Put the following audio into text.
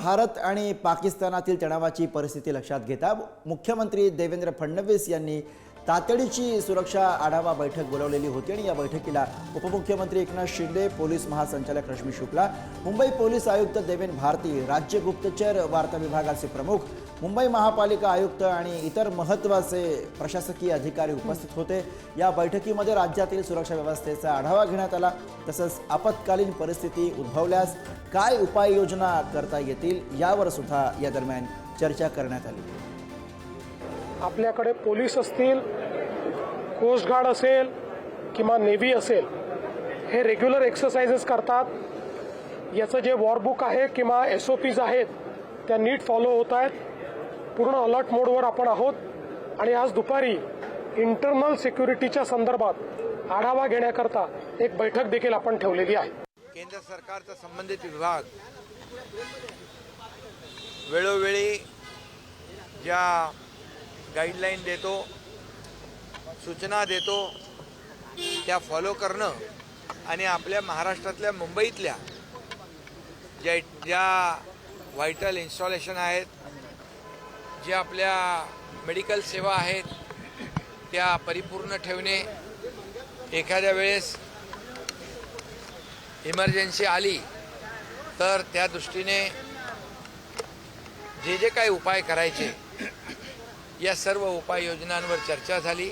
भारत आणि पाकिस्तानातील तणावाची परिस्थिती लक्षात घेता मुख्यमंत्री देवेंद्र फडणवीस यांनी तातडीची सुरक्षा आढावा बैठक बोलावलेली होती आणि या बैठकीला उपमुख्यमंत्री एकनाथ शिंदे, पोलीस महासंचालक रश्मी शुक्ला, मुंबई पोलीस आयुक्त देवेन भारती, राज्य गुप्तचर वार्ता विभागाचे प्रमुख, मुंबई महापालिका आयुक्त आणि इतर महत्त्वाचे प्रशासकीय अधिकारी उपस्थित होते। या बैठकीमध्ये राज्यातील सुरक्षा व्यवस्थेचा आढावा घेण्यात आला। तसंच आपत्कालीन परिस्थिती उद्भवल्यास काय उपाययोजना करता येतील यावर सुद्धा या दरम्यान चर्चा करण्यात आली। आपल्याकडे पोलीस असतील, कोस्ट गार्ड असेल किंवा नेव्ही असेल, हे रेग्युलर एक्सरसाइजेस करतात। याचं जे वॉरबुक आहे किंवा SOPs आहेत त्या नीट फॉलो होत आहेत। पूर्ण अलर्ट मोडवर आपण आहोत आणि आज दुपारी इंटरनल सिक्युरिटीच्या संदर्भात आढावा घेण्याकरता एक बैठक देखील आपण ठेवलेली आहे। केंद्र सरकारचा संबंधित विभाग वेळोवेळी ज्या गाईडलाईन देतो, सूचना देतो त्या फॉलो करणं आणि आपल्या महाराष्ट्रातल्या मुंबईतल्या ज्या व्हायटल इन्स्टॉलेशन आहेत, ज्या आपल्या मेडिकल सेवा आहेत त्या परिपूर्ण ठेवणे, एखाद्या वेळेस इमर्जन्सी आली तर त्या दृष्टीने जे काही उपाय करायचे या सर्व उपाययोजनांवर चर्चा झाली।